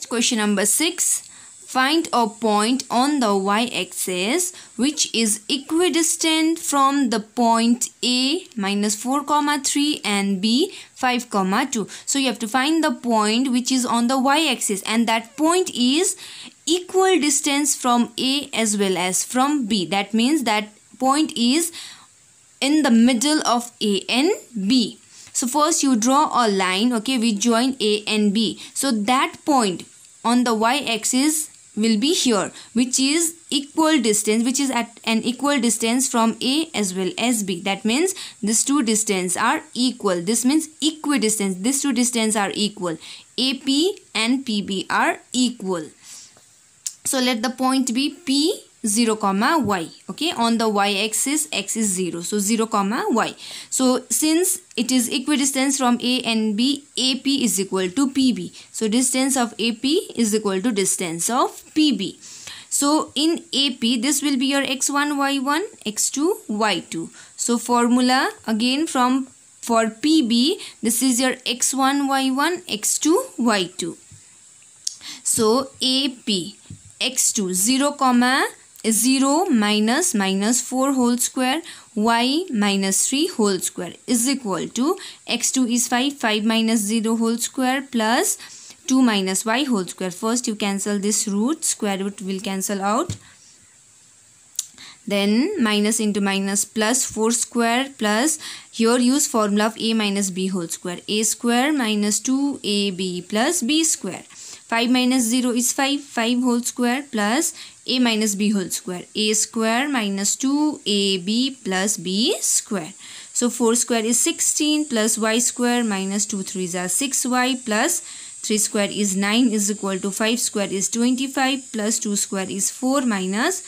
question number 6. Find a point on the y-axis which is equidistant from the point A -4, 3 and B 5, 2. So you have to find the point which is on the y-axis, and that point is equal distance from A as well as from B. That means that point is in the middle of A and B. So first you draw a line, okay, we join A and B. So that point on the y-axis will be here, which is equal distance, which is at an equal distance from A as well as B. That means these two distances are equal. This means equidistance. These two distances are equal. AP and PB are equal. So let the point be P 0, y. Okay, on the y-axis, x is 0. So 0, y. So since it is equidistance from A and B, AP is equal to PB. So distance of AP is equal to distance of PB. So in AP, this will be your x1, y1, x2, y2. So formula again for PB, this is your x1, y1, x2, y2. So AP, x2, 0, is 0 minus -4 whole square, y minus 3 whole square is equal to x2 is 5, 5 minus 0 whole square plus 2 minus y whole square. First you cancel this root, square root will cancel out. Then minus into minus plus 4 square plus, here use formula of a minus b whole square. A square minus 2ab plus b square. 5 minus 0 is 5, 5 whole square plus a minus b whole square. A square minus 2ab plus b square. So 4 square is 16 plus y square minus 2 3s are 6y plus 3 square is 9 is equal to 5 square is 25 plus 2 square is 4 minus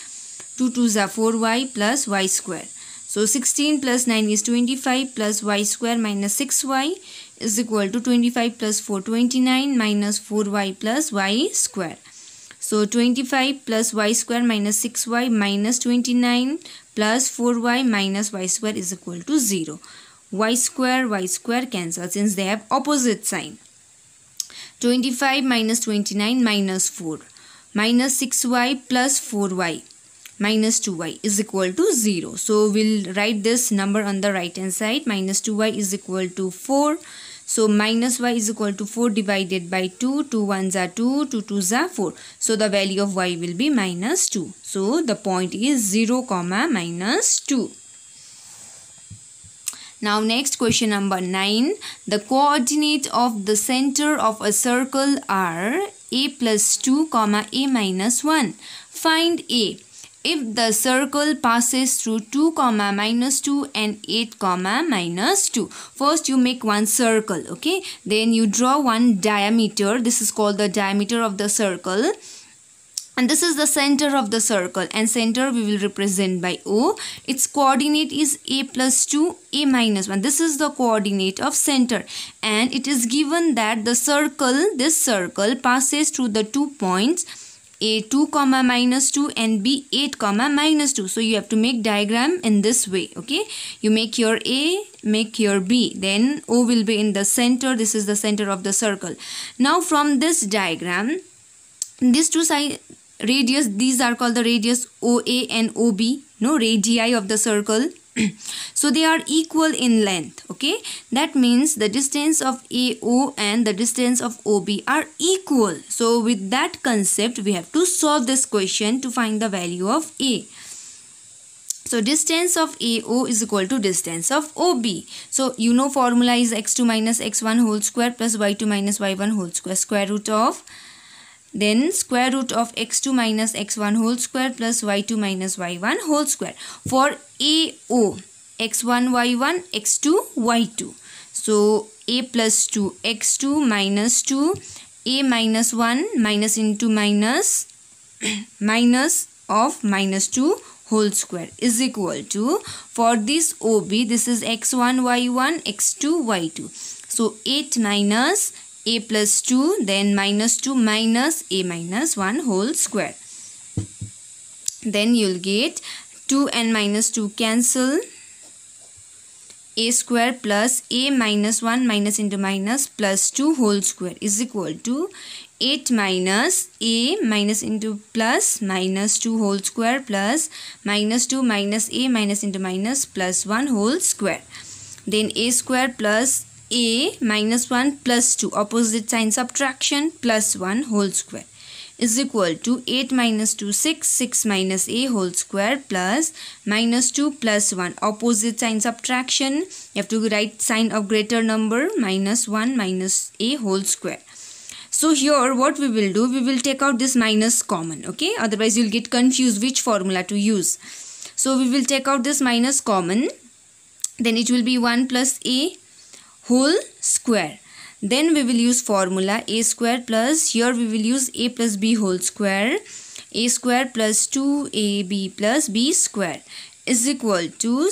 2 2s are 4y plus y square. So 16 plus 9 is 25 plus y square minus 6y is equal to 25 plus 4 29 minus 4y plus y square. So 25 plus y square minus 6y minus 29 plus 4y minus y square is equal to 0. Y square cancel since they have opposite sign. 25 minus 29 minus 4 minus 6y plus 4y minus 2y is equal to 0. So we'll write this number on the right hand side. Minus 2y is equal to 4. So minus y is equal to 4 divided by 2. 2 1s are 2, 2 2s are 4. So the value of y will be minus 2. So the point is 0, minus 2. Now next question number 9. The coordinate of the center of a circle are a plus 2, a minus 1. Find a. If the circle passes through 2, minus 2 and 8, minus 2. First you make one circle, okay? Then you draw one diameter. This is called the diameter of the circle. And this is the center of the circle. And center we will represent by O. Its coordinate is a plus 2, a minus 1. This is the coordinate of center. And it is given that the circle, this circle passes through the 2 points a 2, minus 2 and b 8, minus 2. So you have to make diagram in this way, okay? You make your A, make your B. Then O will be in the center. This is the center of the circle. Now from this diagram, these two side radius, these are called the radius OA and OB, no, radii of the circle. So they are equal in length, okay? That means the distance of AO and the distance of OB are equal. So with that concept, we have to solve this question to find the value of A. So distance of AO is equal to distance of OB. So you know formula is x2 minus x1 whole square plus y2 minus y1 whole square. Square root of x2 minus x1 whole square plus y2 minus y1 whole square. For AO, x1, y1, x2, y2. So a plus 2, x2 minus 2, a minus 1, minus into minus, minus of minus 2 whole square is equal to, for this OB, this is x1, y1, x2, y2. So 8 minus a plus 2, then minus 2 minus a minus 1 whole square. Then you'll get 2 and minus 2 cancel. A square plus a minus 1 minus into minus plus 2 whole square is equal to 8 minus a minus into plus minus 2 whole square plus minus 2 minus a minus into minus plus 1 whole square. Then a square plus a minus 1 plus 2, opposite sign subtraction, plus 1 whole square is equal to 8 minus 2 6, 6 minus a whole square plus minus 2 plus 1, opposite sign subtraction. You have to write sign of greater number, minus 1 minus a whole square. So here what we will do, we will take out this minus common, okay, otherwise you will get confused which formula to use. So we will take out this minus common, then it will be 1 plus a whole square. Then we will use formula a square plus, here we will use a plus b whole square, a square plus 2ab plus b square is equal to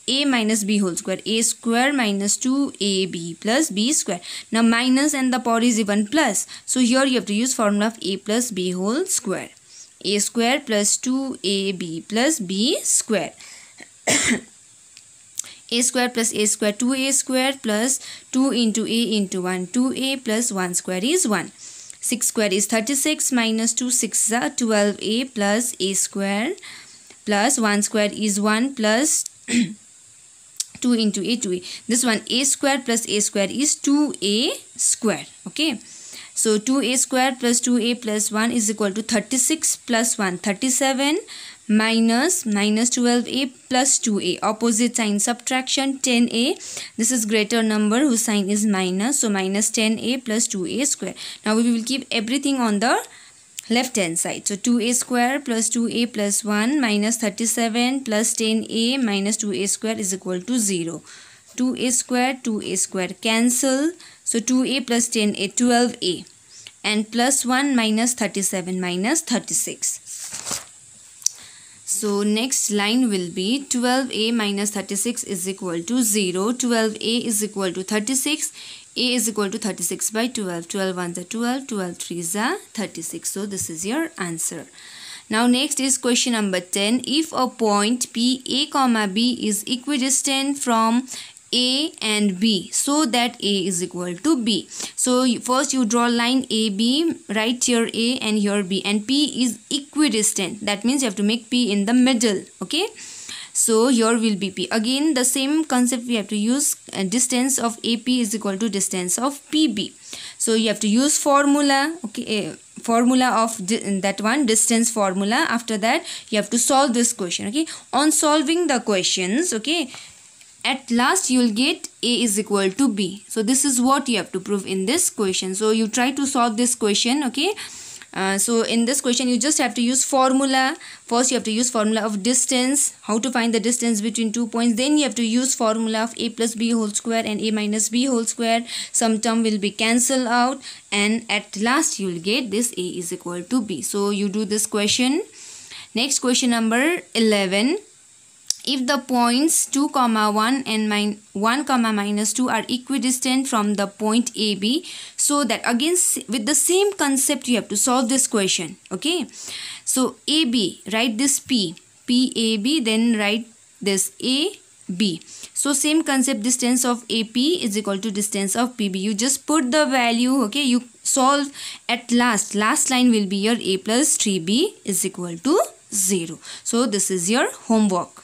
a minus b whole square, a square minus 2ab plus b square. Now minus and the power is even plus, so here you have to use formula of a plus b whole square, a square plus 2ab plus b square. A square plus a square, 2a square plus 2 into a into 1, 2a plus 1 square is 1. 6 square is 36 minus 2 6 are 12a plus a square plus 1 square is 1 plus 2 into a 2a. This one a square plus a square is 2a square. Okay. So 2a square plus 2a plus 1 is equal to 36 plus 1 37 minus 12a plus 2a, opposite sign subtraction, 10a. This is greater number whose sign is minus, so minus 10a plus 2a square. Now we will keep everything on the left hand side. So 2a square plus 2a plus 1 minus 37 plus 10a minus 2a square is equal to 0. 2a square cancel. So 2a plus 10a 12a and plus 1 minus 37 minus 36. So next line will be 12a minus 36 is equal to 0. 12a is equal to 36. A is equal to 36 by 12. 12 ones are 12. 12 threes are 36. So this is your answer. Now next is question number 10. If a point P A comma B is equidistant from A and B so that A is equal to B. So first you draw line AB, write here A and here B, and P is equidistant. That means you have to make P in the middle. Okay. So here will be P. Again the same concept we have to use. Distance of AP is equal to distance of PB. So you have to use formula. Okay. Formula of that one, distance formula. After that you have to solve this question. Okay. On solving the questions, okay, at last you will get A is equal to B. So this is what you have to prove in this question. So you try to solve this question. Okay. So in this question you just have to use formula. First you have to use formula of distance, how to find the distance between 2 points. Then you have to use formula of a plus b whole square and a minus b whole square. Some term will be cancelled out and at last you will get this A is equal to B. So you do this question. Next question number 11. If the points 2, 1 and 1, minus 2 are equidistant from the point AB, so that again with the same concept you have to solve this question. Okay. So AB, write this P, PAB, then write this AB. So same concept, distance of AP is equal to distance of PB. You just put the value, okay, you solve at last line will be your A plus 3B is equal to 0. So this is your homework.